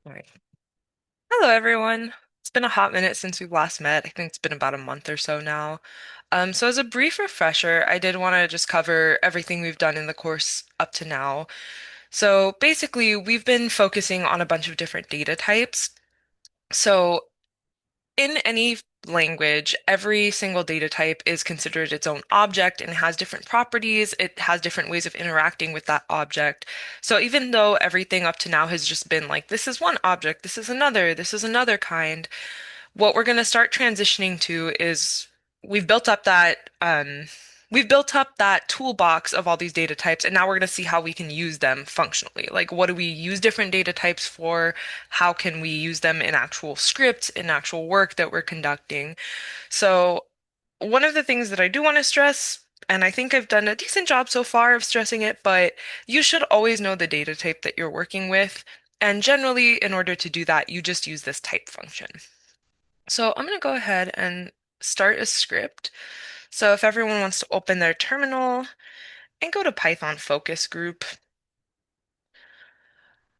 All right. Hello, everyone. It's been a hot minute since we last met. I think it's been about a month or so now. So as a brief refresher, I did want to just cover everything we've done in the course up to now. So basically, we've been focusing on a bunch of different data types. So in any language, every single data type is considered its own object and has different properties. It has different ways of interacting with that object. So even though everything up to now has just been like, this is one object, this is another kind, what we're going to start transitioning to is we've built up that we've built up that toolbox of all these data types, and now we're going to see how we can use them functionally. Like, what do we use different data types for? How can we use them in actual scripts, in actual work that we're conducting? So one of the things that I do want to stress, and I think I've done a decent job so far of stressing it, but you should always know the data type that you're working with. And generally, in order to do that, you just use this type function. So I'm going to go ahead and start a script. So if everyone wants to open their terminal and go to Python focus group,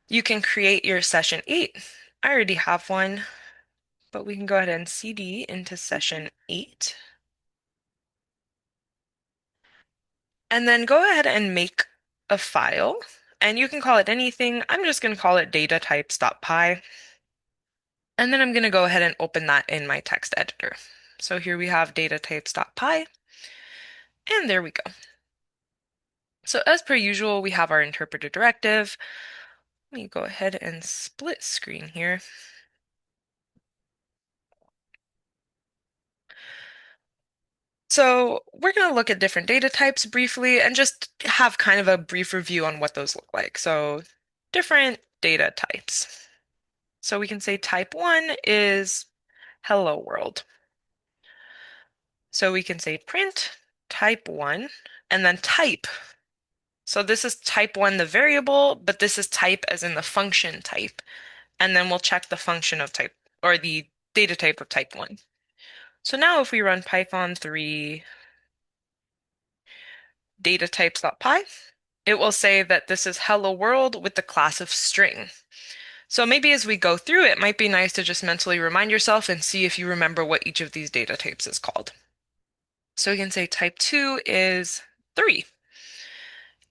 you can create your session 8. I already have one, but we can go ahead and cd into session 8. And then go ahead and make a file. And you can call it anything. I'm just going to call it datatypes.py. And then I'm going to go ahead and open that in my text editor. So here we have datatypes.py. And there we go. So as per usual, we have our interpreter directive. Let me go ahead and split screen here. So we're going to look at different data types briefly and just have kind of a brief review on what those look like. So different data types. So we can say type 1 is hello world. So we can say print type 1 and then type. So this is type 1, the variable, but this is type as in the function type. And then we'll check the function of type or the data type of type 1. So now if we run Python 3 data types.py, it will say that this is hello world with the class of string. So maybe as we go through, it might be nice to just mentally remind yourself and see if you remember what each of these data types is called. So we can say type 2 is 3.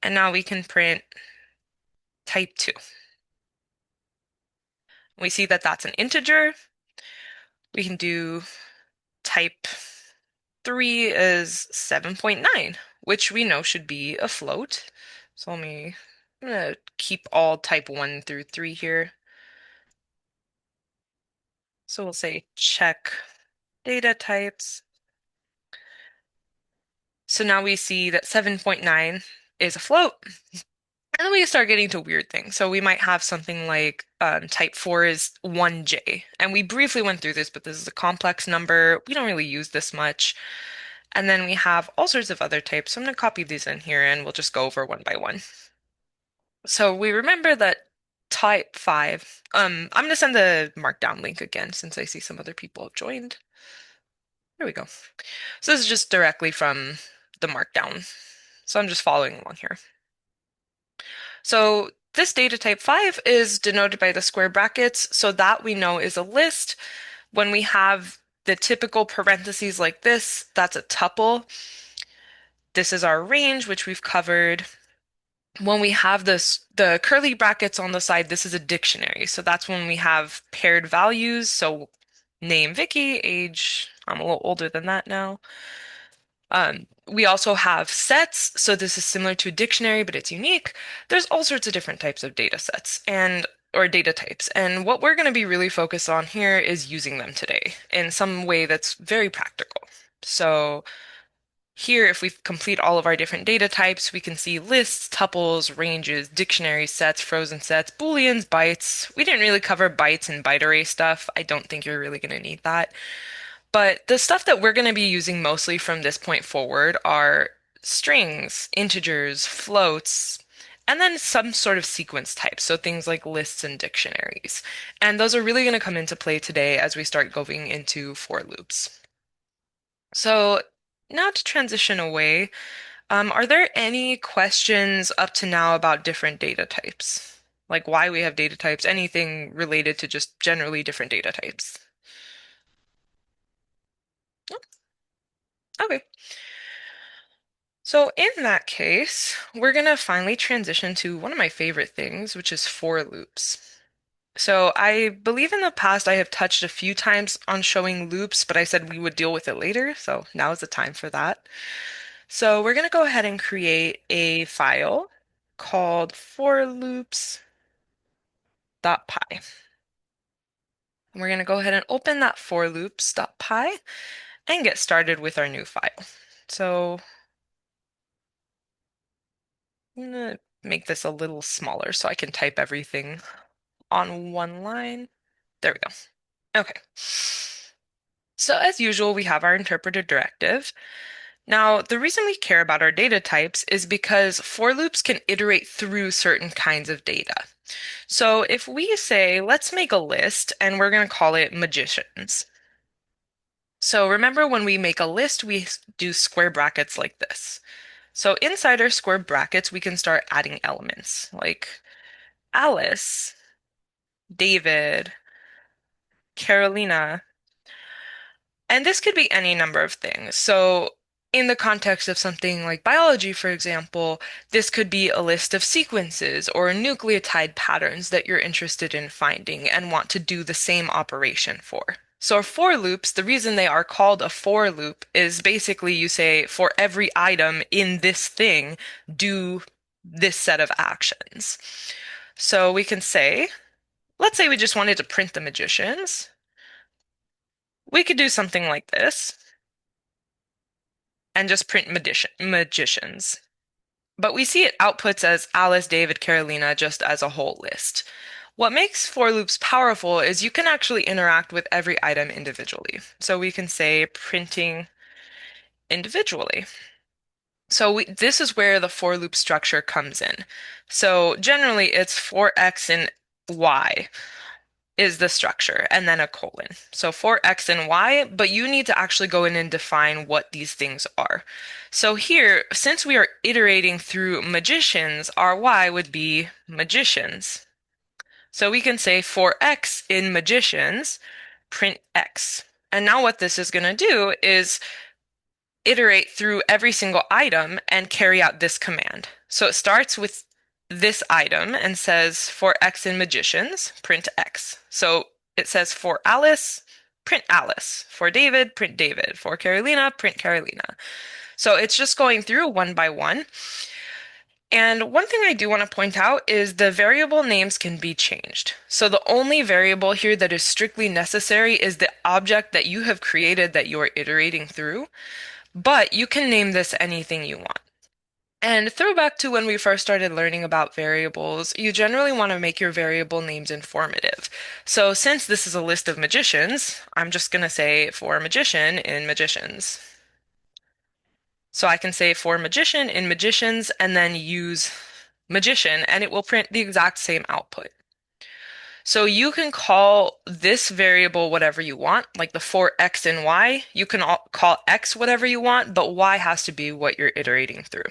And now we can print type 2. We see that that's an integer. We can do type 3 is 7.9, which we know should be a float. So I'm gonna keep all type 1 through 3 here. So we'll say check data types. So now we see that 7.9 is a float. And then we start getting to weird things. So we might have something like type 4 is 1J. And we briefly went through this, but this is a complex number. We don't really use this much. And then we have all sorts of other types. So I'm going to copy these in here and we'll just go over one by one. So we remember that type 5, I'm going to send the markdown link again since I see some other people have joined. There we go. So this is just directly from the markdown. So I'm just following along here. So this data type 5 is denoted by the square brackets, so that we know is a list. When we have the typical parentheses like this, that's a tuple. This is our range, which we've covered. When we have the curly brackets on the side, this is a dictionary. So that's when we have paired values. So name Vicky, age, I'm a little older than that now. We also have sets, so this is similar to a dictionary, but it's unique. There's all sorts of different types of data sets and or data types, and what we're going to be really focused on here is using them today in some way that's very practical. So here, if we complete all of our different data types, we can see lists, tuples, ranges, dictionaries, sets, frozen sets, booleans, bytes. We didn't really cover bytes and byte array stuff. I don't think you're really going to need that. But the stuff that we're going to be using mostly from this point forward are strings, integers, floats, and then some sort of sequence types, so things like lists and dictionaries. And those are really going to come into play today as we start going into for loops. So now to transition away, are there any questions up to now about different data types? like why we have data types, anything related to just generally different data types. Oh, okay. So in that case, we're going to finally transition to one of my favorite things, which is for loops. So I believe in the past I have touched a few times on showing loops, but I said we would deal with it later, so now is the time for that. So we're going to go ahead and create a file called forloops.py. And we're going to go ahead and open that forloops.py and get started with our new file. So I'm going to make this a little smaller so I can type everything on one line. There we go. Okay. So as usual, we have our interpreter directive. Now, the reason we care about our data types is because for loops can iterate through certain kinds of data. So if we say, let's make a list and we're going to call it magicians. So remember when we make a list, we do square brackets like this. So inside our square brackets, we can start adding elements like Alice, David, Carolina, and this could be any number of things. So, in the context of something like biology, for example, this could be a list of sequences or nucleotide patterns that you're interested in finding and want to do the same operation for. So, for loops, the reason they are called a for loop is basically you say, for every item in this thing, do this set of actions. So, we can say, let's say we just wanted to print the magicians. We could do something like this and just print magicians. But we see it outputs as Alice, David, Carolina just as a whole list. What makes for loops powerful is you can actually interact with every item individually. So we can say printing individually. So this is where the for loop structure comes in. So generally it's for x and y is the structure, and then a colon. So for X and Y, but you need to actually go in and define what these things are. So here, since we are iterating through magicians, our Y would be magicians. So we can say for X in magicians, print X. And now what this is going to do is iterate through every single item and carry out this command. So it starts with this item and says for X in magicians, print X. So it says for Alice, print Alice. For David, print David. For Carolina, print Carolina. So it's just going through one by one. And one thing I do want to point out is the variable names can be changed. So the only variable here that is strictly necessary is the object that you have created that you are iterating through. But you can name this anything you want. And throwback to when we first started learning about variables, you generally want to make your variable names informative. So since this is a list of magicians, I'm just going to say for magician in magicians. So I can say for magician in magicians and then use magician and it will print the exact same output. So you can call this variable whatever you want, like the for x and y. You can call x whatever you want, but y has to be what you're iterating through.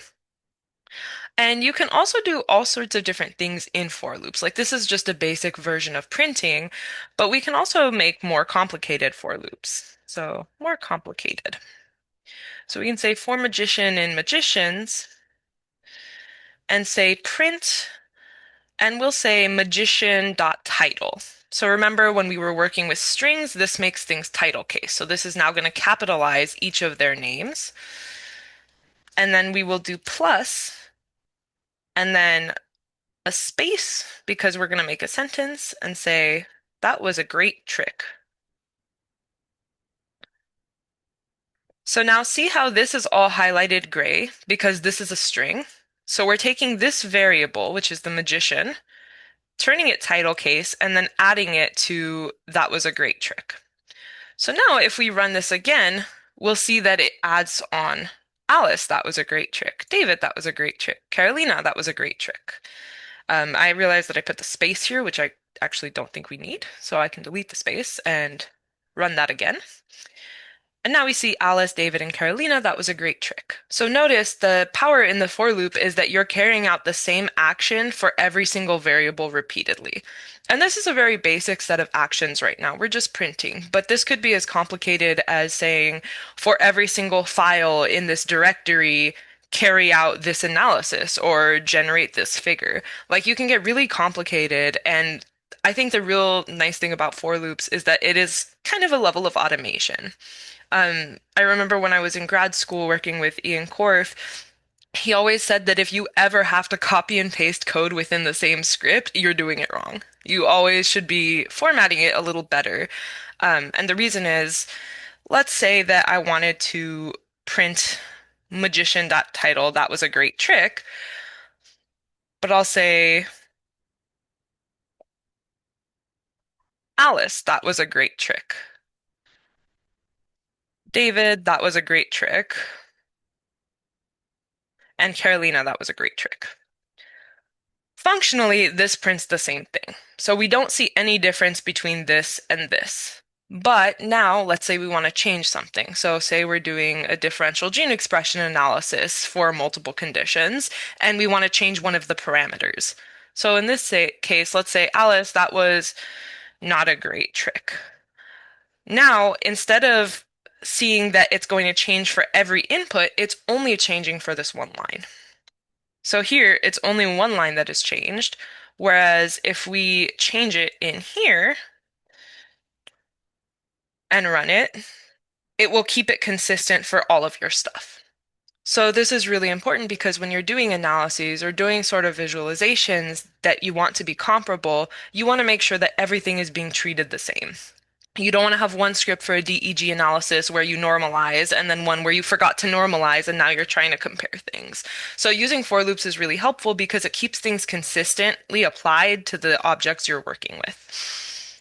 And you can also do all sorts of different things in for loops. Like this is just a basic version of printing, but we can also make more complicated for loops. So more complicated. So we can say for magician in magicians and say print, and we'll say magician.title. So remember when we were working with strings, this makes things title case. So this is now going to capitalize each of their names. And then we will do plus, and then a space because we're going to make a sentence and say, that was a great trick. So now see how this is all highlighted gray because this is a string. So we're taking this variable, which is the magician, turning it title case, and then adding it to that was a great trick. So now if we run this again, we'll see that it adds on Alice, that was a great trick. David, that was a great trick. Carolina, that was a great trick. I realized that I put the space here, which I actually don't think we need. So I can delete the space and run that again. And now we see Alice, David, and Carolina. That was a great trick. So notice the power in the for loop is that you're carrying out the same action for every single variable repeatedly. And this is a very basic set of actions right now. We're just printing, but this could be as complicated as saying for every single file in this directory, carry out this analysis or generate this figure. Like you can get really complicated, and I think the real nice thing about for loops is that it is kind of a level of automation. I remember when I was in grad school working with Ian Korf, he always said that if you ever have to copy and paste code within the same script, you're doing it wrong. You always should be formatting it a little better. And the reason is, let's say that I wanted to print magician.title. That was a great trick, but I'll say Alice, that was a great trick. David, that was a great trick. And Carolina, that was a great trick. Functionally, this prints the same thing. So we don't see any difference between this and this. But now, let's say we want to change something. So say we're doing a differential gene expression analysis for multiple conditions, and we want to change one of the parameters. So in this case, let's say, Alice, that was not a great trick. Now, instead of seeing that it's going to change for every input, it's only changing for this one line. So here, it's only one line that is changed, whereas if we change it in here and run it, it will keep it consistent for all of your stuff. So this is really important because when you're doing analyses or doing sort of visualizations that you want to be comparable, you want to make sure that everything is being treated the same. You don't want to have one script for a DEG analysis where you normalize and then one where you forgot to normalize and now you're trying to compare things. So using for loops is really helpful because it keeps things consistently applied to the objects you're working with.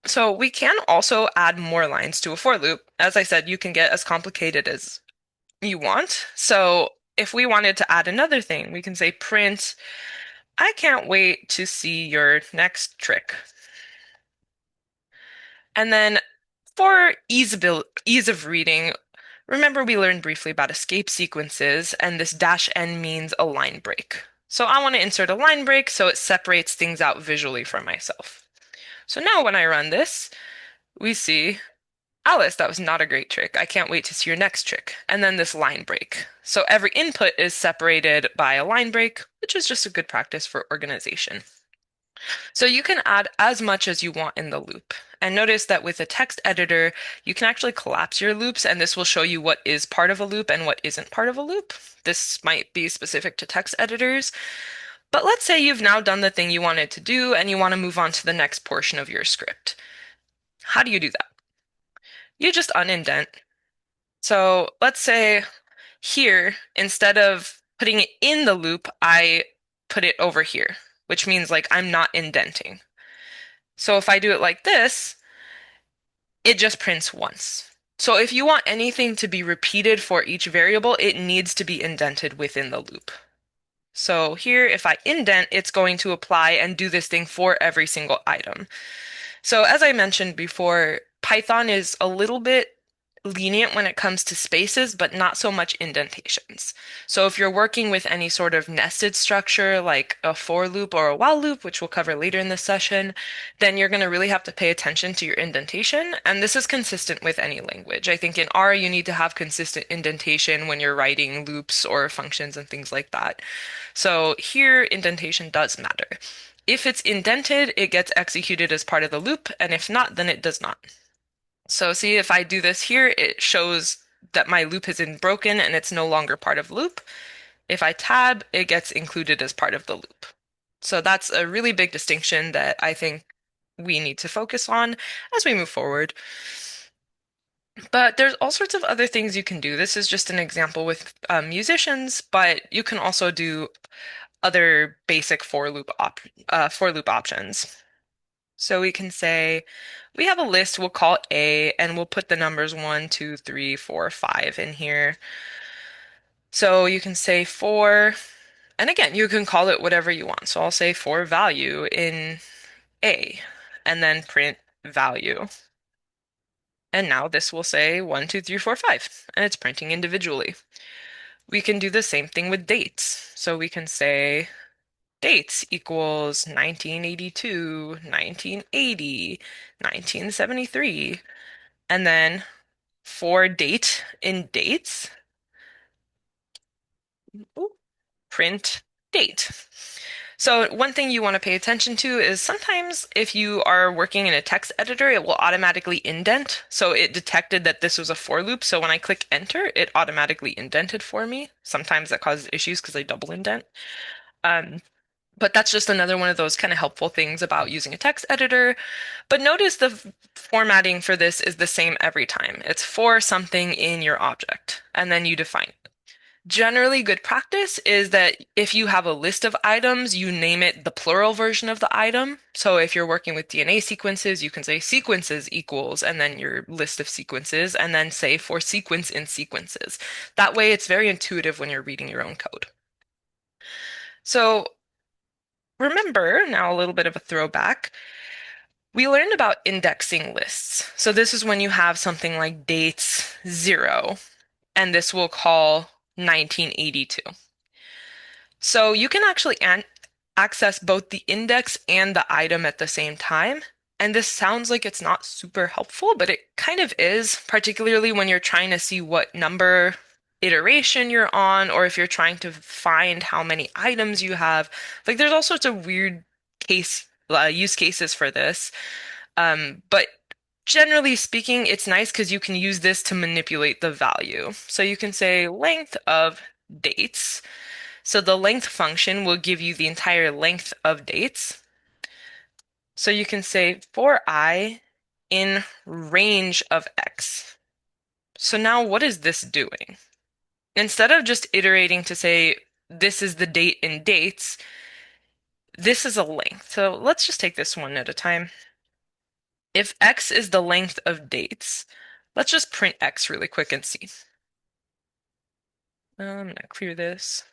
So we can also add more lines to a for loop. As I said, you can get as complicated as you want. So if we wanted to add another thing, we can say print, I can't wait to see your next trick. And then for ease of reading, remember we learned briefly about escape sequences, and this dash n means a line break. So I want to insert a line break so it separates things out visually for myself. So now when I run this, we see, Alice, that was not a great trick. I can't wait to see your next trick. And then this line break. So every input is separated by a line break, which is just a good practice for organization. So you can add as much as you want in the loop. And notice that with a text editor, you can actually collapse your loops, and this will show you what is part of a loop and what isn't part of a loop. This might be specific to text editors. But let's say you've now done the thing you wanted to do and you want to move on to the next portion of your script. How do you do that? You just unindent. So let's say here, instead of putting it in the loop, I put it over here, which means like I'm not indenting. So if I do it like this, it just prints once. So if you want anything to be repeated for each variable, it needs to be indented within the loop. So here, if I indent, it's going to apply and do this thing for every single item. So as I mentioned before, Python is a little bit lenient when it comes to spaces, but not so much indentations. So if you're working with any sort of nested structure like a for loop or a while loop, which we'll cover later in this session, then you're going to really have to pay attention to your indentation. And this is consistent with any language. I think in R, you need to have consistent indentation when you're writing loops or functions and things like that. So here, indentation does matter. If it's indented, it gets executed as part of the loop, and if not, then it does not. So see, if I do this here, it shows that my loop has been broken and it's no longer part of the loop. If I tab, it gets included as part of the loop. So that's a really big distinction that I think we need to focus on as we move forward. But there's all sorts of other things you can do. This is just an example with musicians, but you can also do other basic for loop options. So we can say we have a list, we'll call it A, and we'll put the numbers 1, 2, 3, 4, 5 in here. So you can say for, and again, you can call it whatever you want. So I'll say for value in A, and then print value. And now this will say 1, 2, 3, 4, 5, and it's printing individually. We can do the same thing with dates. So we can say dates equals 1982, 1980, 1973, and then for date in dates, ooh, print date. So one thing you want to pay attention to is sometimes if you are working in a text editor, it will automatically indent. So it detected that this was a for loop. So when I click enter, it automatically indented for me. Sometimes that causes issues because I double indent. Um, but that's just another one of those kind of helpful things about using a text editor. But notice the formatting for this is the same every time. It's for something in your object, and then you define it. Generally, good practice is that if you have a list of items, you name it the plural version of the item. So if you're working with DNA sequences, you can say sequences equals, and then your list of sequences, and then say for sequence in sequences. That way, it's very intuitive when you're reading your own code. So remember, now a little bit of a throwback, we learned about indexing lists. So this is when you have something like dates 0, and this will call 1982. So you can actually access both the index and the item at the same time. And this sounds like it's not super helpful, but it kind of is, particularly when you're trying to see what number iteration you're on, or if you're trying to find how many items you have. Like there's all sorts of weird use cases for this. But generally speaking, it's nice because you can use this to manipulate the value. So you can say length of dates. So the length function will give you the entire length of dates. So you can say for I in range of X. So now what is this doing? Instead of just iterating to say this is the date in dates, this is a length. So let's just take this one at a time. If X is the length of dates, let's just print X really quick and see. I'm gonna clear this.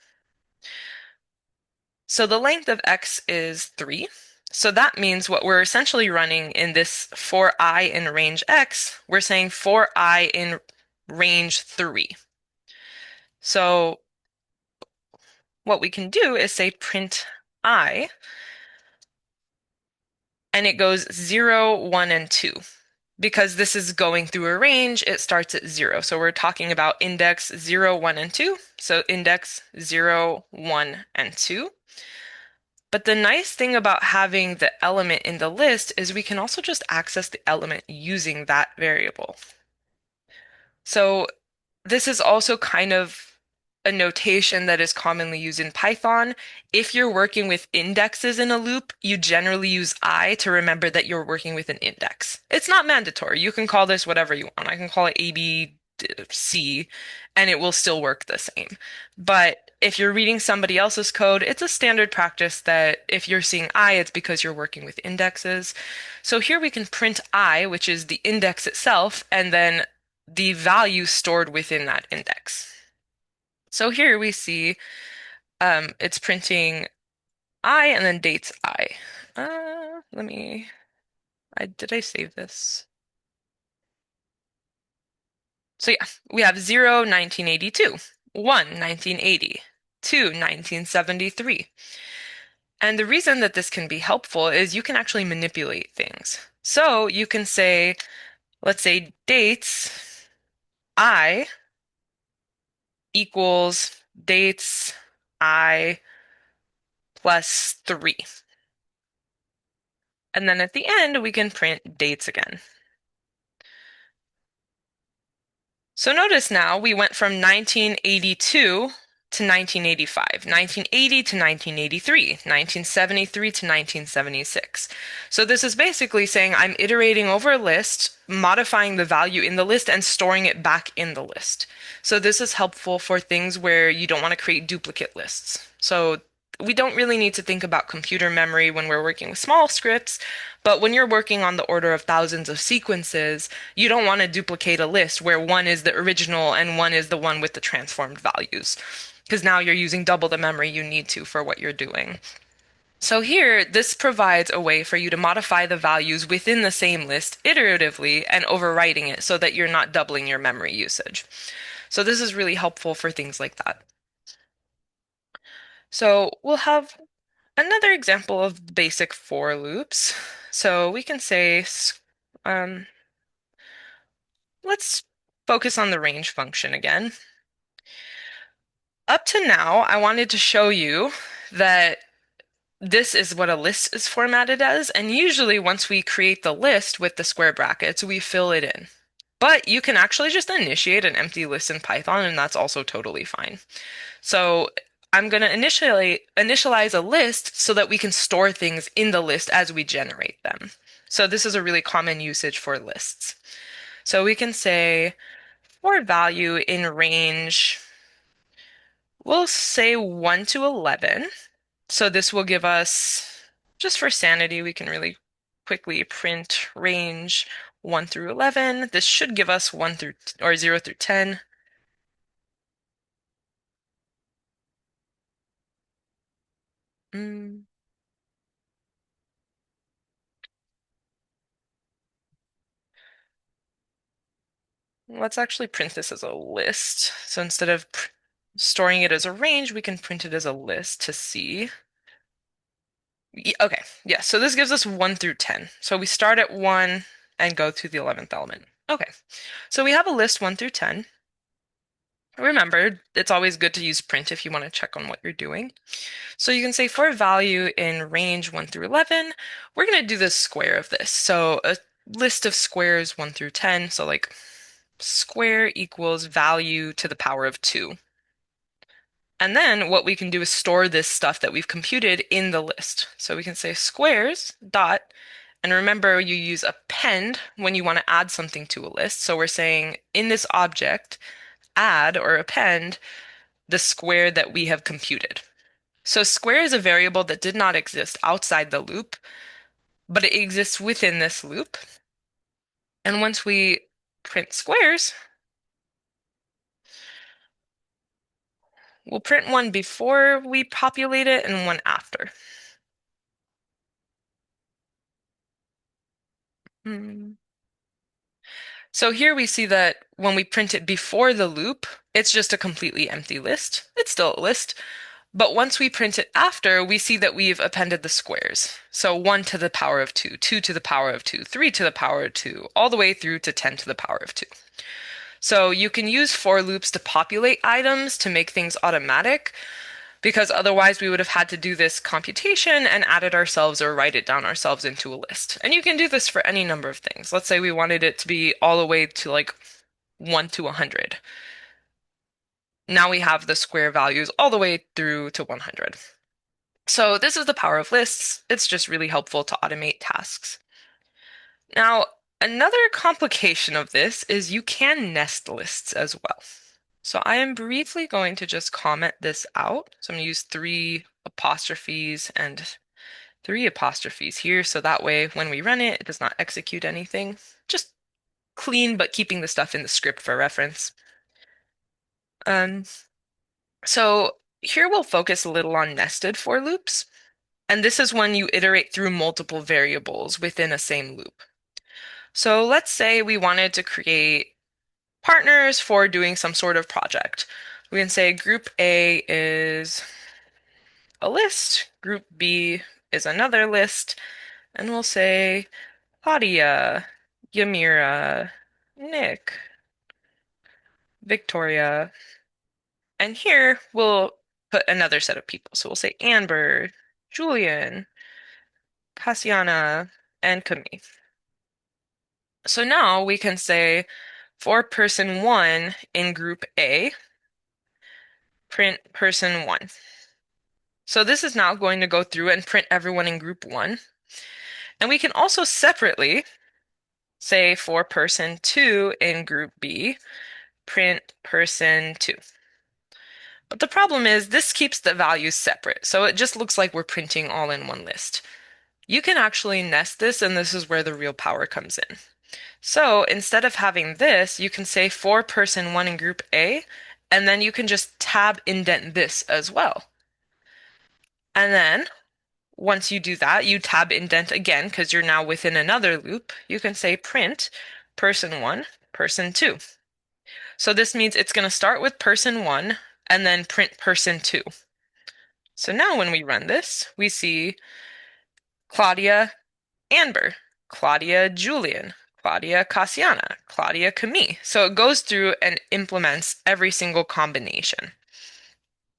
So the length of X is 3. So that means what we're essentially running in this for I in range X, we're saying for I in range 3. So what we can do is say print I, and it goes 0, 1, and 2. Because this is going through a range, it starts at 0. So we're talking about index 0, 1, and 2. So index 0, 1, and 2. But the nice thing about having the element in the list is we can also just access the element using that variable. So this is also kind of a notation that is commonly used in Python. If you're working with indexes in a loop, you generally use I to remember that you're working with an index. It's not mandatory. You can call this whatever you want. I can call it ABC, and it will still work the same. But if you're reading somebody else's code, it's a standard practice that if you're seeing I, it's because you're working with indexes. So here we can print I, which is the index itself, and then the value stored within that index. So here we see it's printing I and then dates I. Let me, did I save this? So yeah, we have 0, 1982, 1, 1980, 2, 1973. And the reason that this can be helpful is you can actually manipulate things. So you can say, let's say dates I equals dates I plus 3. And then at the end, we can print dates again. So notice now we went from 1982 to 1985, 1980 to 1983, 1973 to 1976. So this is basically saying I'm iterating over a list, modifying the value in the list, and storing it back in the list. So this is helpful for things where you don't want to create duplicate lists. So we don't really need to think about computer memory when we're working with small scripts, but when you're working on the order of thousands of sequences, you don't want to duplicate a list where one is the original and one is the one with the transformed values, because now you're using double the memory you need to for what you're doing. So here, this provides a way for you to modify the values within the same list iteratively and overwriting it so that you're not doubling your memory usage. So this is really helpful for things like that. So we'll have another example of basic for loops. So we can say, um, let's focus on the range function again. Up to now, I wanted to show you that this is what a list is formatted as, and usually once we create the list with the square brackets, we fill it in. But you can actually just initiate an empty list in Python, and that's also totally fine. So I'm going to initialize a list so that we can store things in the list as we generate them. So this is a really common usage for lists. So we can say for value in range, we'll say 1 to 11. So this will give us, just for sanity, we can really quickly print range 1 through 11. This should give us 1 through, or 0 through 10. Mm, let's actually print this as a list. So instead of storing it as a range, we can print it as a list to see. Okay, yeah, so this gives us 1 through 10. So we start at 1 and go to the 11th element. Okay, so we have a list 1 through 10. Remember, it's always good to use print if you want to check on what you're doing. So you can say for value in range 1 through 11, we're going to do the square of this. So a list of squares 1 through 10, so like square equals value to the power of 2. And then what we can do is store this stuff that we've computed in the list. So we can say squares dot, and remember you use append when you want to add something to a list. So we're saying in this object, add or append the square that we have computed. So square is a variable that did not exist outside the loop, but it exists within this loop. And once we print squares, we'll print one before we populate it and one after. Hmm. So here we see that when we print it before the loop, it's just a completely empty list. It's still a list. But once we print it after, we see that we've appended the squares. So 1 to the power of 2, 2 to the power of 2, 3 to the power of 2, all the way through to 10 to the power of 2. So you can use for loops to populate items to make things automatic, because otherwise we would have had to do this computation and add it ourselves or write it down ourselves into a list. And you can do this for any number of things. Let's say we wanted it to be all the way to like 1 to 100. Now we have the square values all the way through to 100. So this is the power of lists. It's just really helpful to automate tasks. Now, another complication of this is you can nest lists as well. So I am briefly going to just comment this out. So I'm going to use 3 apostrophes and 3 apostrophes here. So that way, when we run it, it does not execute anything. Just clean, but keeping the stuff in the script for reference. Um, so here we'll focus a little on nested for loops. And this is when you iterate through multiple variables within a same loop. So let's say we wanted to create partners for doing some sort of project. We can say group A is a list, group B is another list, and we'll say Claudia, Yamira, Nick, Victoria, and here we'll put another set of people. So we'll say Amber, Julian, Cassiana, and Camille. So now we can say for person 1 in group A, print person 1. So this is now going to go through and print everyone in group 1. And we can also separately say for person 2 in group B, print person 2. But the problem is this keeps the values separate, so it just looks like we're printing all in one list. You can actually nest this, and this is where the real power comes in. So instead of having this, you can say for person 1 in group A, and then you can just tab indent this as well. And then Once you do that, you tab indent again because you're now within another loop. You can say print person one, person two. So this means it's going to start with person one and then print person two. So now when we run this, we see Claudia Amber, Claudia Julian, Claudia Cassiana, Claudia Camille. So it goes through and implements every single combination.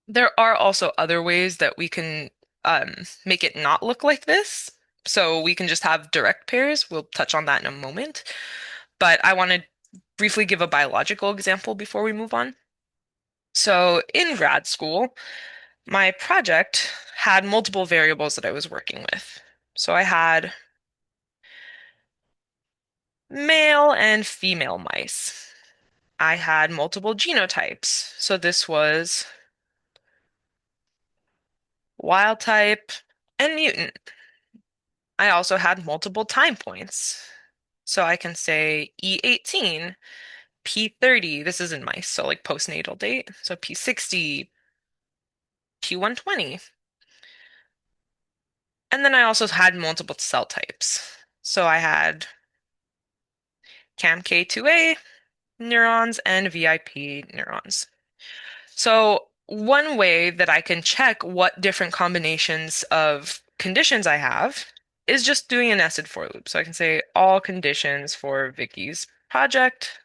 There are also other ways that we can make it not look like this. So we can just have direct pairs. We'll touch on that in a moment. But I want to briefly give a biological example before we move on. So in grad school, my project had multiple variables that I was working with. So I had male and female mice. I had multiple genotypes. So this was wild type and mutant. I also had multiple time points. So I can say E18, P30, this is in mice, so like postnatal date. So P60, P120. And then I also had multiple cell types. So I had CAMK2A neurons and VIP neurons. So one way that I can check what different combinations of conditions I have is just doing a nested for loop. So I can say all conditions for Vicky's project.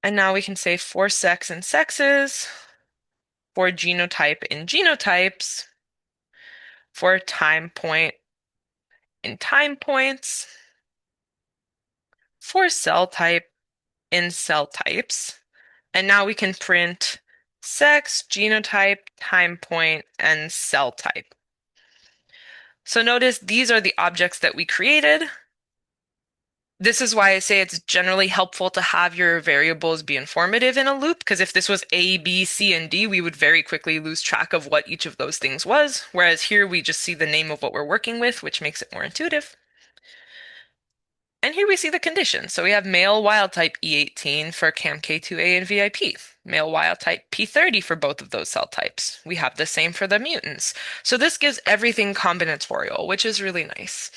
And now we can say for sex and sexes, for genotype in genotypes, for time point in time points, for cell type in cell types. And now we can print sex, genotype, time point, and cell type. So notice these are the objects that we created. This is why I say it's generally helpful to have your variables be informative in a loop, because if this was A, B, C, and D, we would very quickly lose track of what each of those things was, whereas here we just see the name of what we're working with, which makes it more intuitive. And here we see the conditions. So we have male wild type E18 for CAMK2A and VIP, male wild type P30 for both of those cell types. We have the same for the mutants. So this gives everything combinatorial, which is really nice.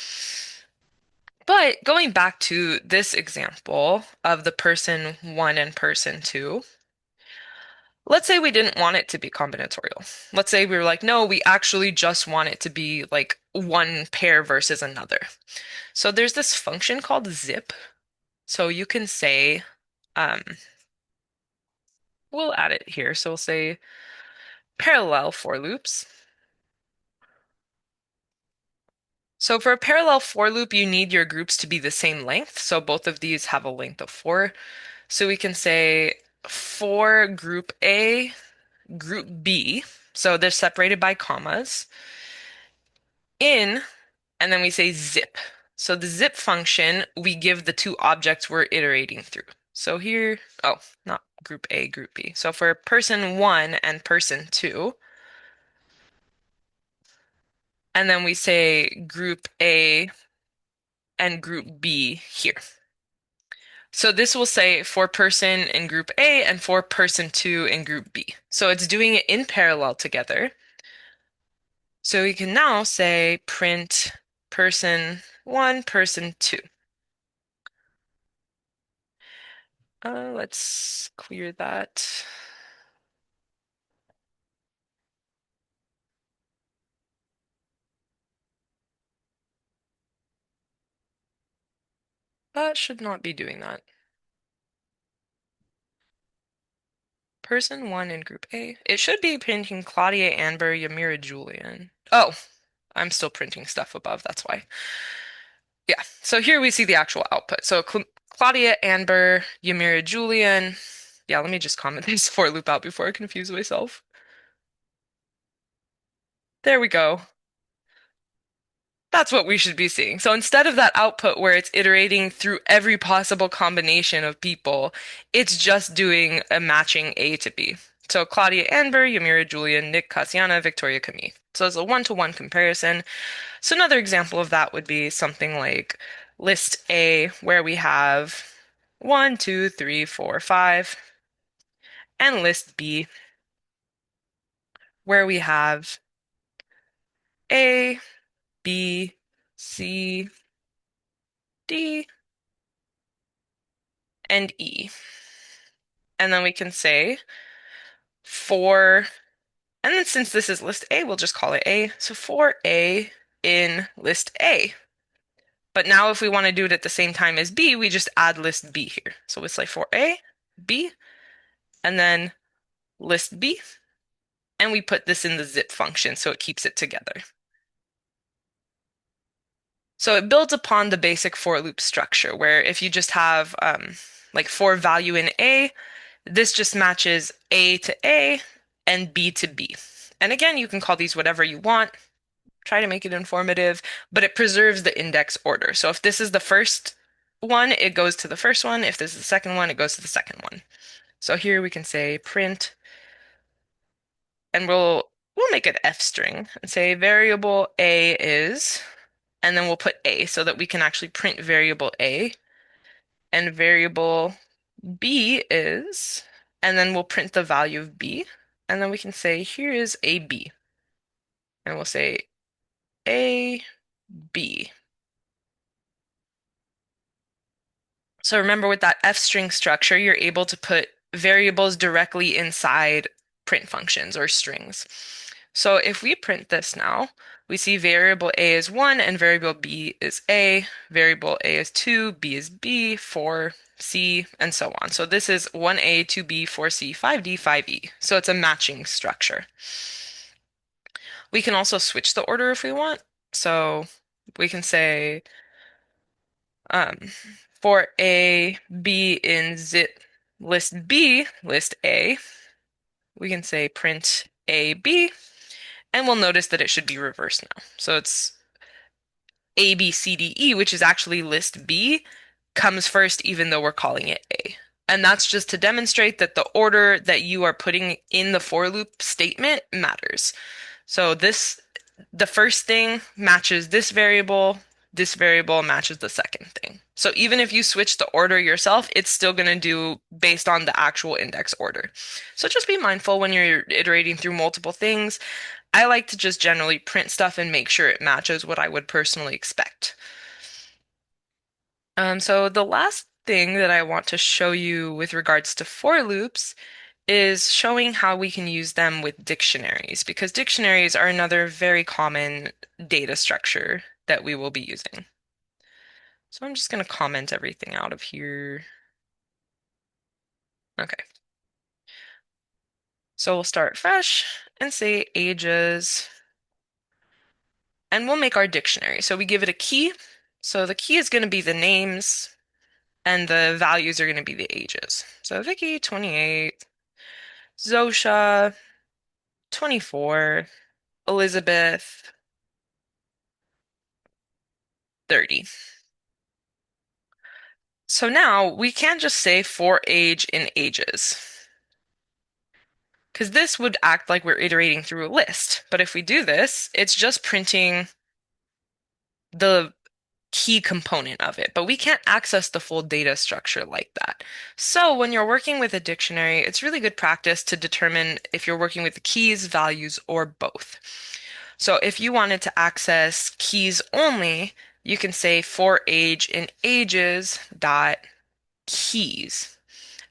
But going back to this example of the person one and person two, let's say we didn't want it to be combinatorial. Let's say we were like, no, we actually just want it to be like one pair versus another. So there's this function called zip. So you can say, um, we'll add it here. So we'll say parallel for loops. So for a parallel for loop, you need your groups to be the same length. So both of these have a length of 4. So we can say for group A, group B, so they're separated by commas, in, and then we say zip. So the zip function, we give the two objects we're iterating through. So here, oh, not group A, group B. So for person one and person two, and then we say group A and group B here. So this will say for person in group A and for person two in group B. So it's doing it in parallel together. So we can now say print person one, person two. Let's clear that. That should not be doing that. Person one in group A. It should be printing Claudia Amber, Yamira Julian. Oh, I'm still printing stuff above, that's why. Yeah, so here we see the actual output. So Claudia Amber, Yamira Julian. Yeah, let me just comment this for loop out before I confuse myself. There we go. That's what we should be seeing. So instead of that output where it's iterating through every possible combination of people, it's just doing a matching A to B. So Claudia Amber, Yamira Julian, Nick Cassiana, Victoria Camille. So it's a one-to-one comparison. So another example of that would be something like list A, where we have 1, 2, 3, 4, 5, and list B, where we have A, B, C, D, and E. And then we can say for, and then since this is list A, we'll just call it A. So for A in list A. But now if we want to do it at the same time as B, we just add list B here. So it's like for A, B, and then list B, and we put this in the zip function so it keeps it together. So it builds upon the basic for loop structure, where if you just have like for value in A, this just matches A to A and B to B. And again, you can call these whatever you want. Try to make it informative, but it preserves the index order. So if this is the first one, it goes to the first one. If this is the second one, it goes to the second one. So here we can say print, and we'll make it F string and say variable A is, and then we'll put A so that we can actually print variable A, and variable B is, and then we'll print the value of B, and then we can say here is AB, and we'll say A, B. So remember with that F string structure, you're able to put variables directly inside print functions or strings. So if we print this now, we see variable A is 1 and variable B is A, variable A is 2, B is B, 4, C, and so on. So this is 1A, 2B, 4C, 5D, 5E. So it's a matching structure. We can also switch the order if we want. So we can say um, for A, B in zip list B, list A, we can say print A, B, and we'll notice that it should be reversed now. So it's A, B, C, D, E, which is actually list B, comes first even though we're calling it A. And that's just to demonstrate that the order that you are putting in the for loop statement matters. So the first thing matches this variable matches the second thing. So even if you switch the order yourself, it's still going to do based on the actual index order. So just be mindful when you're iterating through multiple things. I like to just generally print stuff and make sure it matches what I would personally expect. So the last thing that I want to show you with regards to for loops is showing how we can use them with dictionaries, because dictionaries are another very common data structure that we will be using. So I'm just going to comment everything out of here. Okay. So we'll start fresh and say ages, and we'll make our dictionary. So we give it a key. So the key is going to be the names, and the values are going to be the ages. So Vicky, 28, Zosha, 24, Elizabeth, 30. So now we can't just say for age in ages, because this would act like we're iterating through a list. But if we do this, it's just printing the key component of it, but we can't access the full data structure like that. So when you're working with a dictionary, it's really good practice to determine if you're working with the keys, values, or both. So if you wanted to access keys only, you can say for age in ages dot keys.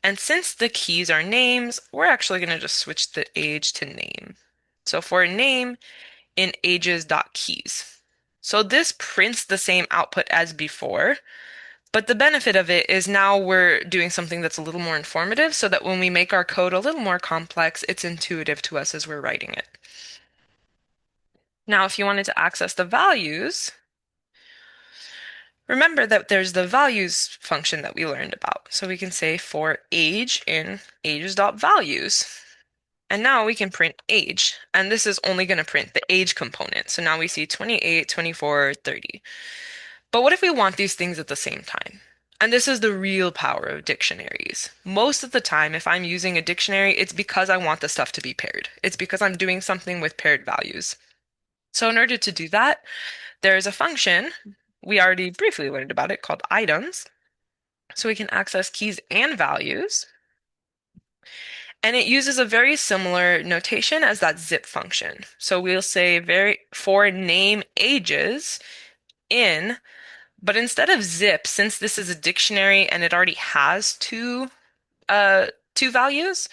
And since the keys are names, we're actually going to just switch the age to name. So for name in ages.keys. So this prints the same output as before, but the benefit of it is now we're doing something that's a little more informative so that when we make our code a little more complex, it's intuitive to us as we're writing it. Now, if you wanted to access the values, remember that there's the values function that we learned about. So we can say for age in ages.values. And now we can print age, and this is only going to print the age component. So now we see 28, 24, 30. But what if we want these things at the same time? And this is the real power of dictionaries. Most of the time, if I'm using a dictionary, it's because I want the stuff to be paired. It's because I'm doing something with paired values. So in order to do that, there is a function, we already briefly learned about it, called items. So we can access keys and values. And it uses a very similar notation as that zip function. So we'll say very for name ages in, but instead of zip, since this is a dictionary and it already has uh two values,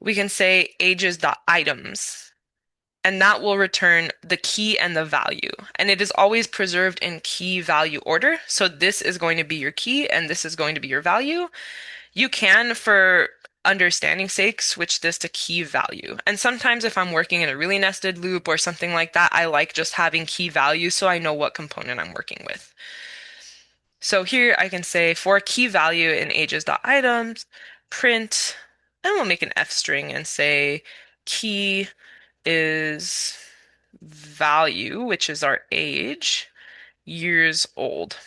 we can say ages.items. And that will return the key and the value. And it is always preserved in key value order. So this is going to be your key and this is going to be your value. You can, for understanding sake, switch this to key value. And sometimes if I'm working in a really nested loop or something like that, I like just having key value so I know what component I'm working with. So here I can say for key value in ages.items, print, and we'll make an F string and say key is value, which is our age, years old.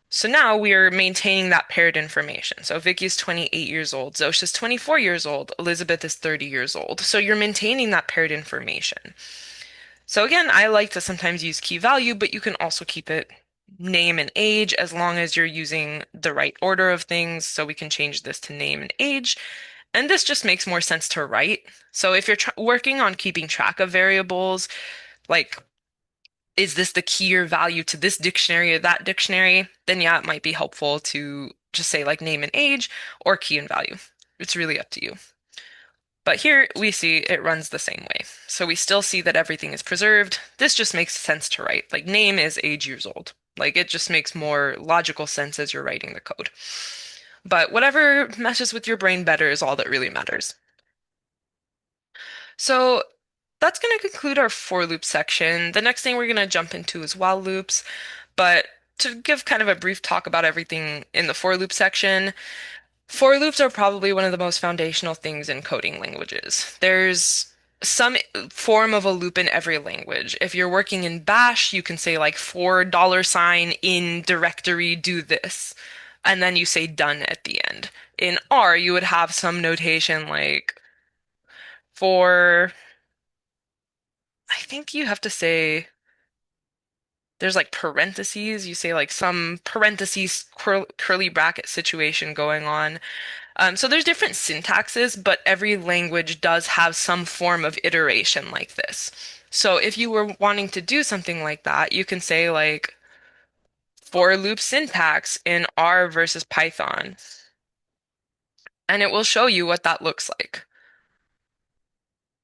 So now we are maintaining that paired information. So Vicky is 28 years old, Zosh is 24 years old, Elizabeth is 30 years old. So you're maintaining that paired information. So again, I like to sometimes use key value, but you can also keep it name and age as long as you're using the right order of things. So we can change this to name and age. And this just makes more sense to write. So if you're working on keeping track of variables, like is this the key or value to this dictionary or that dictionary, then yeah, it might be helpful to just say like name and age or key and value. It's really up to you. But here we see it runs the same way. So we still see that everything is preserved. This just makes sense to write. Like name is age years old. Like it just makes more logical sense as you're writing the code. But whatever meshes with your brain better is all that really matters. So that's going to conclude our for loop section. The next thing we're going to jump into is while loops. But to give kind of a brief talk about everything in the for loop section, for loops are probably one of the most foundational things in coding languages. There's some form of a loop in every language. If you're working in Bash, you can say like for $ in directory do this, and then you say done at the end. In R, you would have some notation like for, I think you have to say there's like parentheses. You say like some parentheses curly bracket situation going on. So there's different syntaxes, but every language does have some form of iteration like this. So if you were wanting to do something like that, you can say like for loop syntax in R versus Python, and it will show you what that looks like.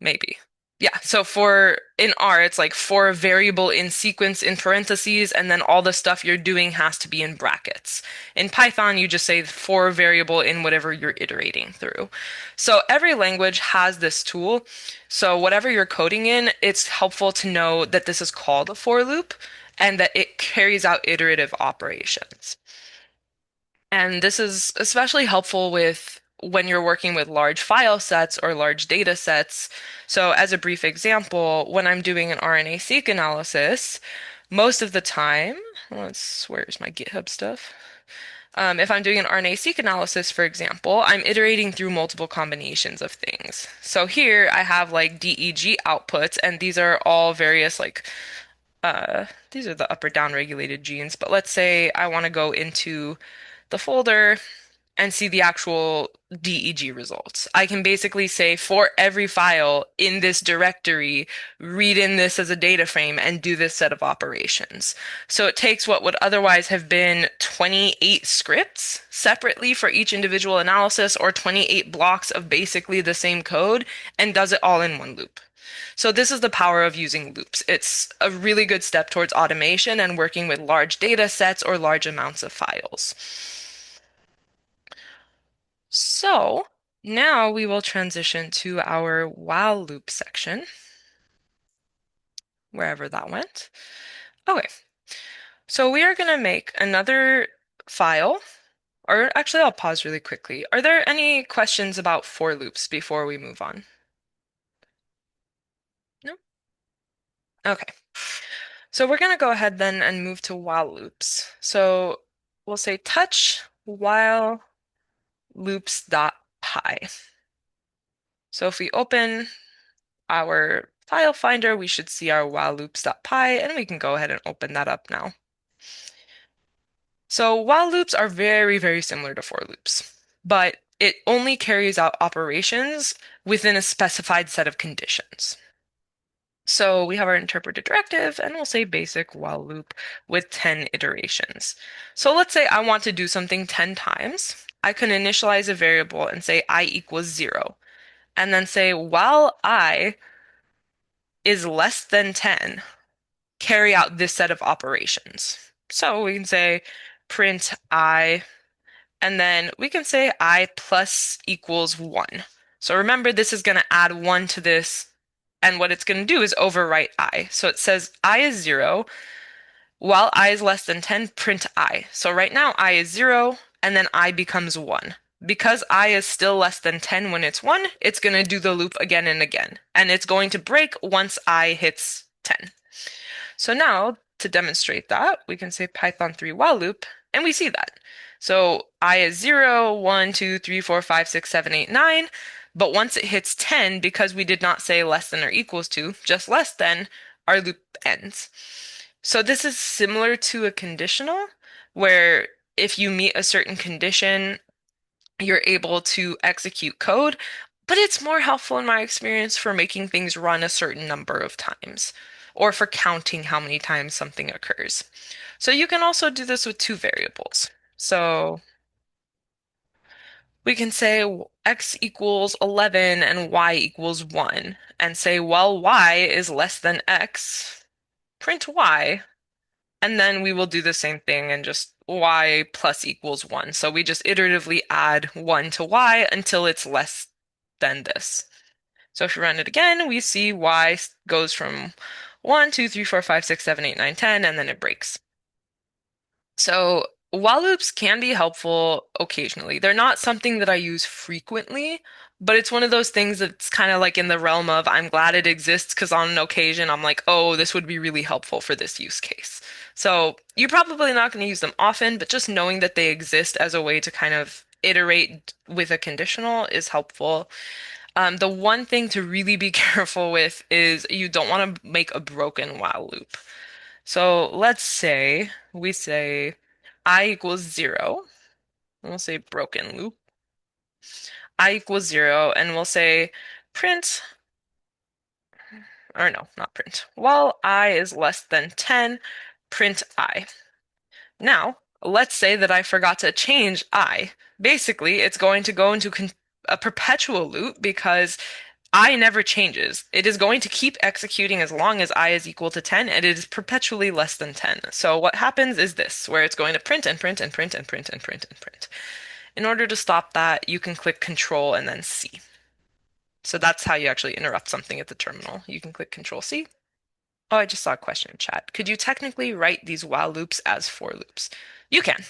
Maybe. Yeah, so for in R, it's like for a variable in sequence in parentheses, and then all the stuff you're doing has to be in brackets. In Python, you just say for variable in whatever you're iterating through. So every language has this tool. So whatever you're coding in, it's helpful to know that this is called a for loop and that it carries out iterative operations. And this is especially helpful with when you're working with large file sets or large data sets. So, as a brief example, when I'm doing an RNA-seq analysis, most of the time, where's my GitHub stuff? If I'm doing an RNA-seq analysis, for example, I'm iterating through multiple combinations of things. So here I have like DEG outputs, and these are all various these are the up or down regulated genes. But let's say I want to go into the folder and see the actual DEG results. I can basically say for every file in this directory, read in this as a data frame and do this set of operations. So it takes what would otherwise have been 28 scripts separately for each individual analysis or 28 blocks of basically the same code and does it all in one loop. So this is the power of using loops. It's a really good step towards automation and working with large data sets or large amounts of files. So now we will transition to our while loop section, wherever that went. Okay, so we are going to make another file, or actually, I'll pause really quickly. Are there any questions about for loops before we move on? No? Okay. So we're going to go ahead then and move to while loops. So we'll say touch while loops.py. So if we open our file finder, we should see our while loops.py, and we can go ahead and open that up now. So while loops are very, very similar to for loops, but it only carries out operations within a specified set of conditions. So we have our interpreted directive, and we'll say basic while loop with 10 iterations. So let's say I want to do something 10 times. I can initialize a variable and say I equals 0, and then say while I is less than 10, carry out this set of operations. So we can say print I, and then we can say I plus equals 1. So remember, this is going to add 1 to this, and what it's going to do is overwrite I. So it says I is 0, while I is less than 10, print I. So right now I is 0, and then I becomes 1. Because I is still less than 10 when it's 1, it's going to do the loop again and again. And it's going to break once I hits 10. So now, to demonstrate that, we can say Python 3 while loop, and we see that. So I is 0, 1, 2, 3, 4, 5, 6, 7, 8, 9. But once it hits 10, because we did not say less than or equals to, just less than, our loop ends. So this is similar to a conditional, where if you meet a certain condition, you're able to execute code, but it's more helpful in my experience for making things run a certain number of times or for counting how many times something occurs. So you can also do this with two variables. So we can say x equals 11 and y equals 1 and say, well, y is less than x, print y, and then we will do the same thing and just y plus equals 1. So we just iteratively add 1 to y until it's less than this. So if we run it again, we see y goes from 1, 2, 3, 4, 5, 6, 7, 8, 9, 10, and then it breaks. So while loops can be helpful occasionally. They're not something that I use frequently, but it's one of those things that's kind of like in the realm of I'm glad it exists because on an occasion I'm like, oh, this would be really helpful for this use case. So you're probably not going to use them often, but just knowing that they exist as a way to kind of iterate with a conditional is helpful. The one thing to really be careful with is you don't want to make a broken while loop. So let's say we say I equals 0. We'll say broken loop. I equals 0, and we'll say print, or no, not print. While I is less than 10, print I. Now, let's say that I forgot to change I. Basically, it's going to go into a perpetual loop because I never changes. It is going to keep executing as long as I is equal to 10, and it is perpetually less than 10. So what happens is this, where it's going to print and print and print and print and print and print. In order to stop that, you can click Control and then C. So that's how you actually interrupt something at the terminal. You can click Control C. Oh, I just saw a question in chat. Could you technically write these while loops as for loops? You can.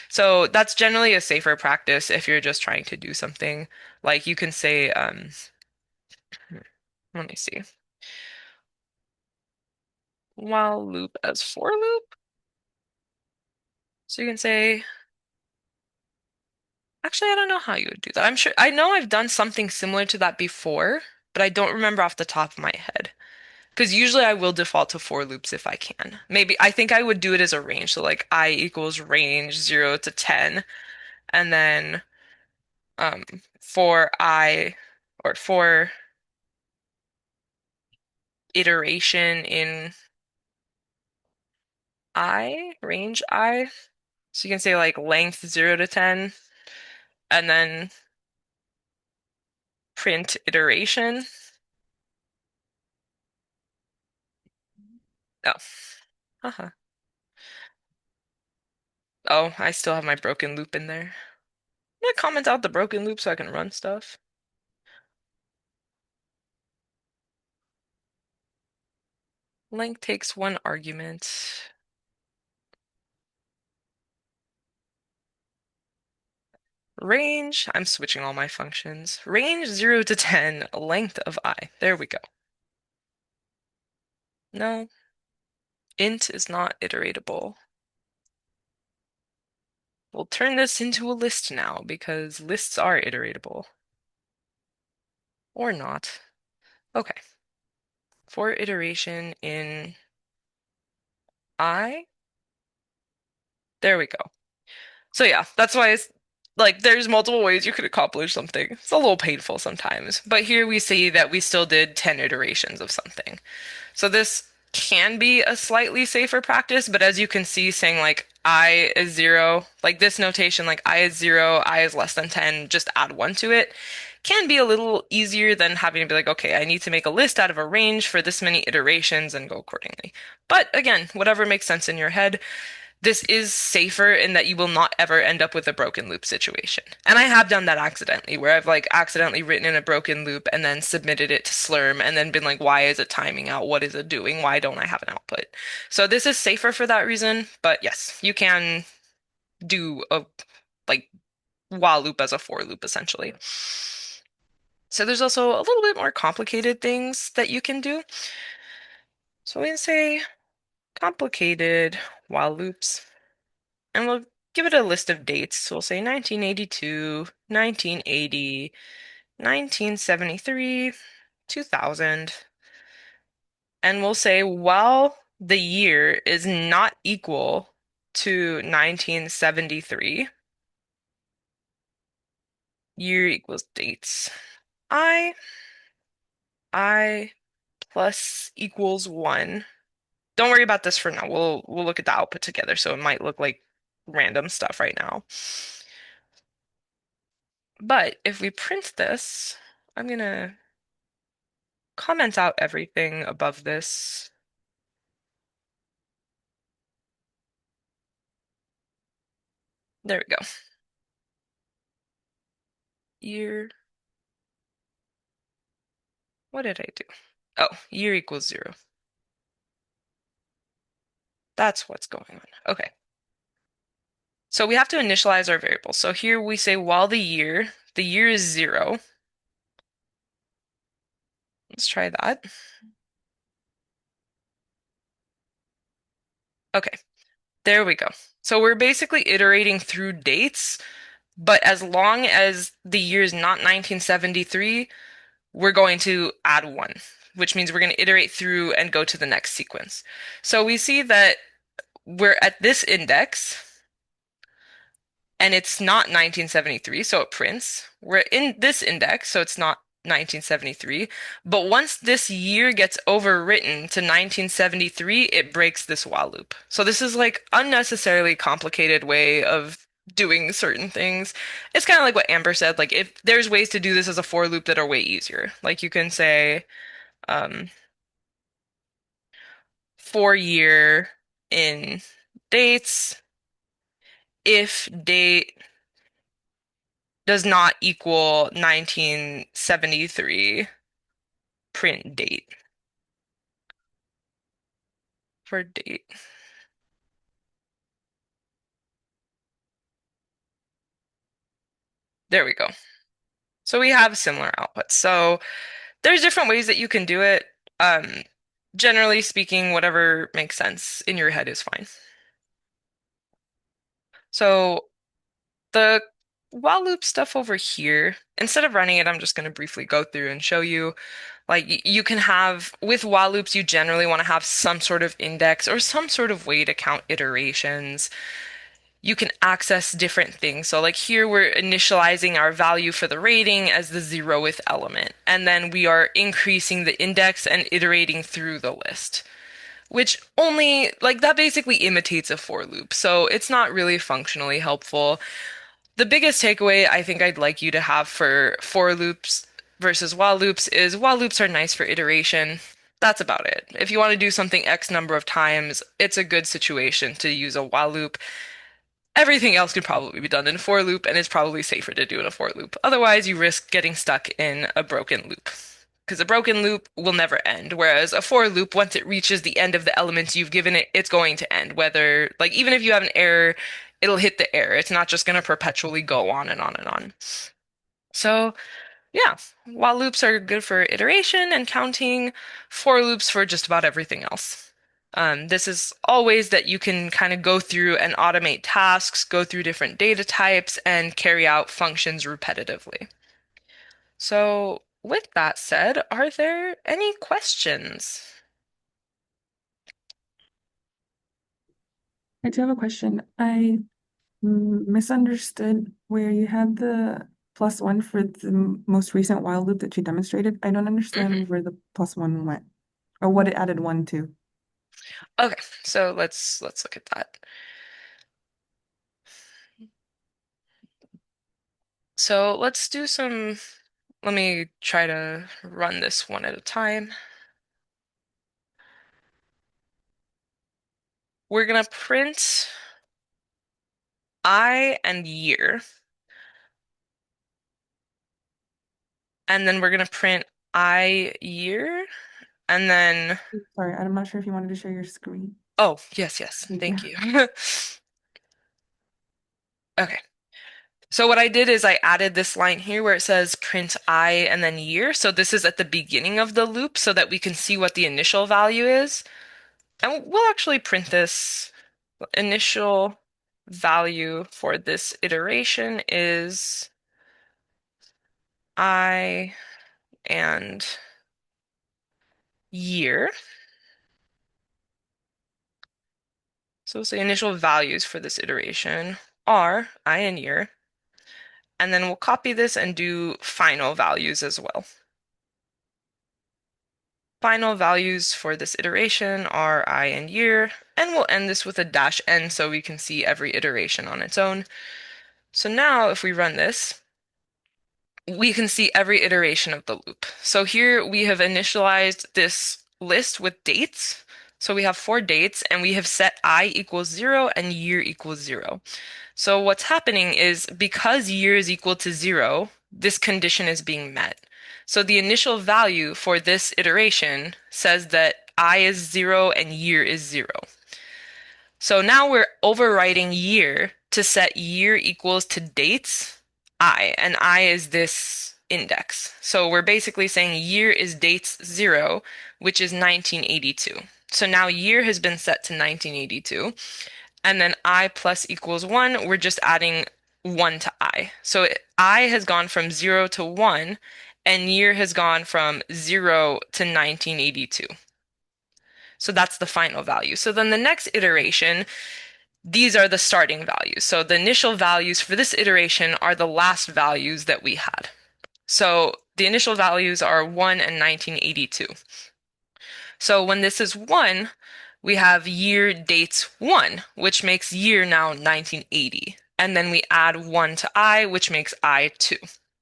So that's generally a safer practice if you're just trying to do something. Like you can say, let me see, while loop as for loop. So you can say, actually, I don't know how you would do that. I'm sure, I know I've done something similar to that before, but I don't remember off the top of my head. Because usually I will default to for loops if I can. Maybe I think I would do it as a range. So like I equals range 0 to 10. And then um, for I or for iteration in I, range I. So you can say like length 0 to 10 and then print iteration. Oh, haha. Oh, I still have my broken loop in there. I'm gonna comment out the broken loop so I can run stuff. Length takes one argument. Range, I'm switching all my functions. Range 0 to 10, length of I. There we go. No, int is not iteratable. We'll turn this into a list now because lists are iteratable. Or not. Okay. For iteration in I. There we go. So yeah, that's why Like there's multiple ways you could accomplish something. It's a little painful sometimes. But here we see that we still did 10 iterations of something. So this can be a slightly safer practice, but as you can see, saying like I is zero, like this notation, like I is zero, I is less than 10, just add one to it, can be a little easier than having to be like, okay, I need to make a list out of a range for this many iterations and go accordingly. But again, whatever makes sense in your head. This is safer in that you will not ever end up with a broken loop situation. And I have done that accidentally, where I've like accidentally written in a broken loop and then submitted it to Slurm and then been like, why is it timing out? What is it doing? Why don't I have an output? So this is safer for that reason. But yes, you can do a like while loop as a for loop essentially. So there's also a little bit more complicated things that you can do. So we can say complicated while loops. And we'll give it a list of dates. So we'll say 1982, 1980, 1973, 2000. And we'll say while the year is not equal to 1973, year equals dates. I, I plus equals 1. Don't worry about this for now. We'll look at the output together, so it might look like random stuff right now. But if we print this, I'm gonna comment out everything above this. There we go. Year. What did I do? Oh, year equals 0. That's what's going on. Okay. So we have to initialize our variable. So here we say while the year is 0. Let's try that. Okay, there we go. So we're basically iterating through dates, but as long as the year is not 1973, we're going to add 1, which means we're going to iterate through and go to the next sequence. So we see that we're at this index, and it's not 1973, so it prints. We're in this index, so it's not 1973. But once this year gets overwritten to 1973, it breaks this while loop. So this is like unnecessarily complicated way of doing certain things. It's kind of like what Amber said, like if there's ways to do this as a for loop that are way easier. Like you can say um, for year in dates if date does not equal 1973 print date for date. There we go. So we have similar outputs. So there's different ways that you can do it. Um, Generally speaking, whatever makes sense in your head is fine. So the while loop stuff over here, instead of running it, I'm just going to briefly go through and show you. Like you can have, with while loops, you generally want to have some sort of index or some sort of way to count iterations. You can access different things. So like here we're initializing our value for the rating as the 0th element, and then we are increasing the index and iterating through the list, which only like that basically imitates a for loop. So it's not really functionally helpful. The biggest takeaway I think I'd like you to have for loops versus while loops is while loops are nice for iteration. That's about it. If you want to do something X number of times, it's a good situation to use a while loop. Everything else could probably be done in a for loop, and it's probably safer to do in a for loop. Otherwise, you risk getting stuck in a broken loop. Because a broken loop will never end, whereas a for loop, once it reaches the end of the elements you've given it, it's going to end. Whether, like, even if you have an error, it'll hit the error. It's not just going to perpetually go on and on and on. So, yeah, while loops are good for iteration and counting, for loops for just about everything else. This is all ways that you can kind of go through and automate tasks, go through different data types, and carry out functions repetitively. So, with that said, are there any questions? I do have a question. I Misunderstood where you had the plus one for the most recent while loop that you demonstrated. I don't Mhm. understand where the plus one went or what it added one to. Okay, so let's look at that. So let's do some, let me try to run this one at a time. We're gonna print I and year, and then we're gonna print I year, and then, Sorry, I'm not sure if you wanted to share your screen. oh, yes, yes, Thank you. thank you. Okay, so what I did is I added this line here where it says print I and then year. So this is at the beginning of the loop so that we can see what the initial value is. And we'll actually print this. Initial value for this iteration is I and year. So we'll say initial values for this iteration are I and year. And then we'll copy this and do final values as well. Final values for this iteration are I and year, and we'll end this with a dash n so we can see every iteration on its own. So now if we run this, we can see every iteration of the loop. So here we have initialized this list with dates. So we have 4 dates, and we have set I equals 0 and year equals 0. So what's happening is because year is equal to 0, this condition is being met. So the initial value for this iteration says that I is 0 and year is 0. So now we're overwriting year to set year equals to dates I, and I is this index. So we're basically saying year is dates 0, which is 1982. So now year has been set to 1982, and then I plus equals 1, we're just adding 1 to I. So I has gone from 0 to 1, and year has gone from 0 to 1982. So that's the final value. So then the next iteration, these are the starting values. So the initial values for this iteration are the last values that we had. So the initial values are 1 and 1982. So when this is 1, we have year dates 1, which makes year now 1980. And then we add 1 to I, which makes I 2.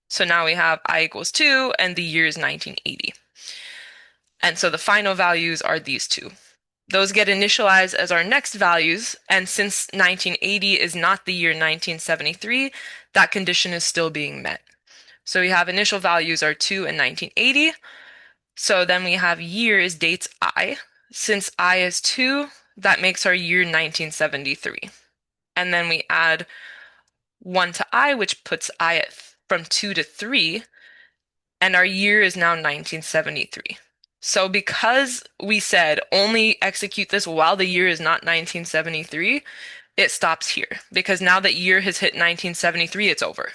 So now we have I equals 2, and the year is 1980. And so the final values are these two. Those get initialized as our next values, and since 1980 is not the year 1973, that condition is still being met. So we have initial values are 2 and 1980. So then we have year is dates I. Since I is 2, that makes our year 1973. And then we add 1 to I, which puts I at from 2 to 3, and our year is now 1973. So because we said only execute this while the year is not 1973, it stops here. Because now that year has hit 1973, it's over.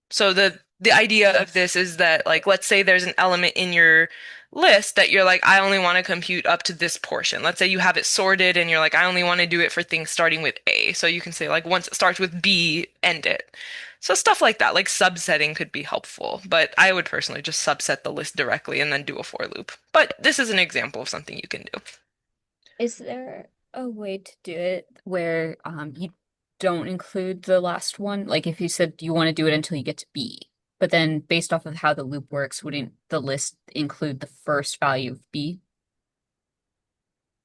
So the idea of this is that, like, let's say there's an element in your list that you're like, I only want to compute up to this portion. Let's say you have it sorted and you're like, I only want to do it for things starting with A. So you can say, like, once it starts with B, end it. So stuff like that, like subsetting could be helpful, but I would personally just subset the list directly and then do a for loop. But this is an example of something you can do. Is there a way to do it where you don't include the last one? Like if you said you want to do it until you get to B, but then based off of how the loop works, wouldn't the list include the first value of B?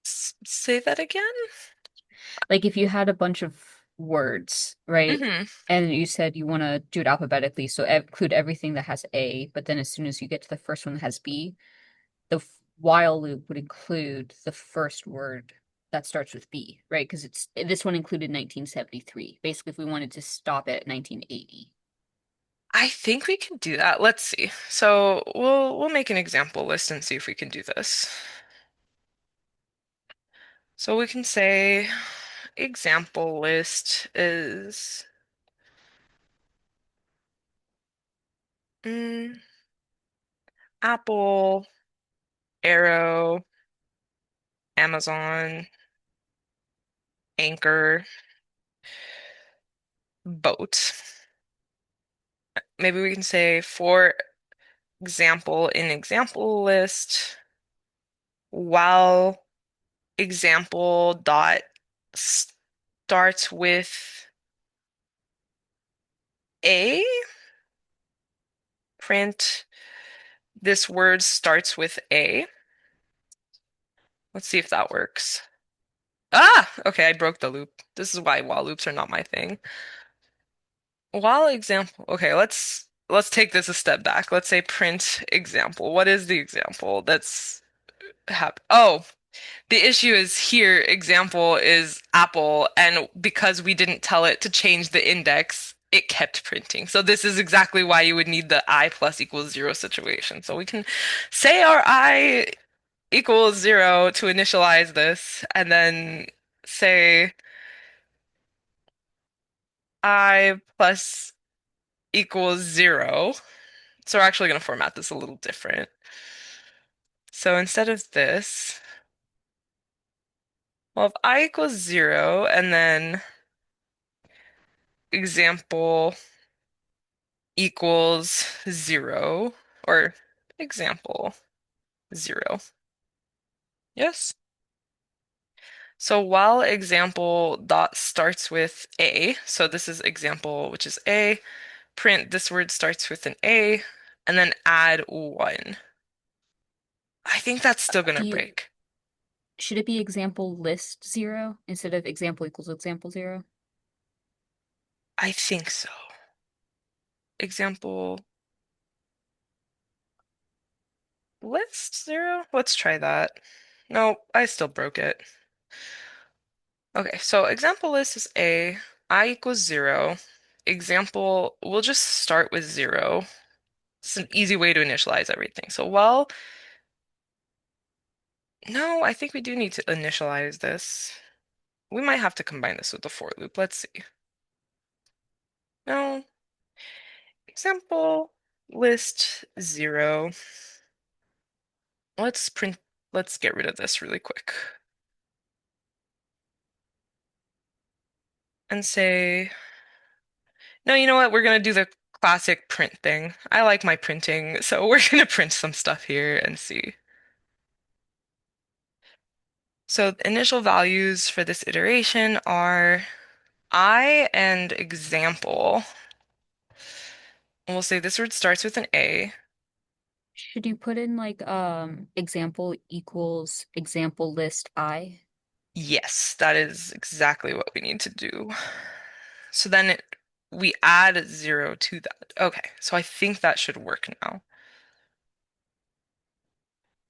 Say that again? Like if you had a bunch of words, right? Hmm. And you said you want to do it alphabetically, so include everything that has A, but then as soon as you get to the first one that has B, the while loop would include the first word that starts with B, right? Because it's this one included 1973. Basically, if we wanted to stop it at 1980. I think we can do that. Let's see. So we'll make an example list and see if we can do this. So we can say example list is mm, Apple, Arrow, Amazon, Anchor. boat. Maybe we can say, for example, in example list, while example dot starts with A, print this word starts with A. Let's see if that works. Ah, okay, I broke the loop. This is why while loops are not my thing. While example, okay, let's take this a step back. Let's say print example. What is the example that's Oh, the issue is here, example is Apple, and because we didn't tell it to change the index, it kept printing. So this is exactly why you would need the I plus equals 0 situation. So we can say our I equals 0 to initialize this, and then say I plus equals 0. So we're actually going to format this a little different. So instead of this, well, if I equals 0, and then example equals 0, or example 0. Yes. So while example dot starts with A, so this is example, which is A, print this word starts with an A, and then add 1. I think that's still gonna Do you break. should it be example list 0 instead of example equals example 0? I think so. Example list 0? Let's try that. No, I still broke it. Okay, so example list is A, I equals 0. Example, we'll just start with 0. It's an easy way to initialize everything. So, well, no, I think we do need to initialize this. We might have to combine this with the for loop. Let's see. No. Example list 0. Let's get rid of this really quick. And say, no, you know what? We're gonna do the classic print thing. I like my printing, so we're gonna print some stuff here and see. So the initial values for this iteration are I and example. And we'll say this word starts with an A. Should you put in like example equals example list I? Yes, that is exactly what we need to do. So then we add 0 to that. Okay, so I think that should work now.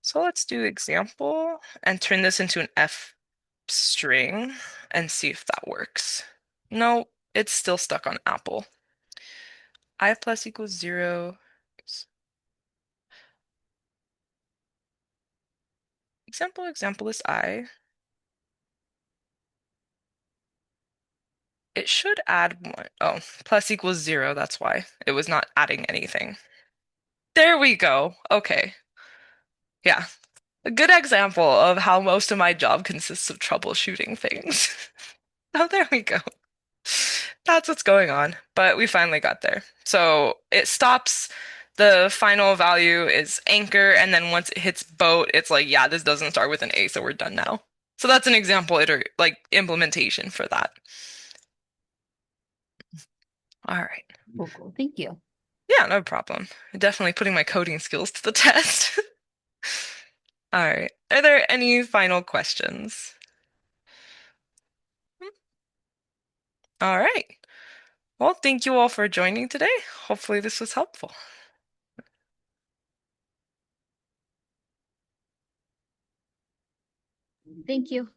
So let's do example and turn this into an F string and see if that works. No, it's still stuck on Apple. I plus equals 0. Example is I. It should add 1. Oh, plus equals 0, that's why. It was not adding anything. There we go. Okay. Yeah. A good example of how most of my job consists of troubleshooting things. Oh, there we go. That's what's going on. But we finally got there. So it stops. The final value is anchor, and then once it hits boat, it's like, yeah, this doesn't start with an A, so we're done now. So that's an example like implementation for that. All right. Cool. Thank you. Yeah, no problem. Definitely putting my coding skills to the test. All right. Are there any final questions? All right. Well, thank you all for joining today. Hopefully this was helpful. Thank you.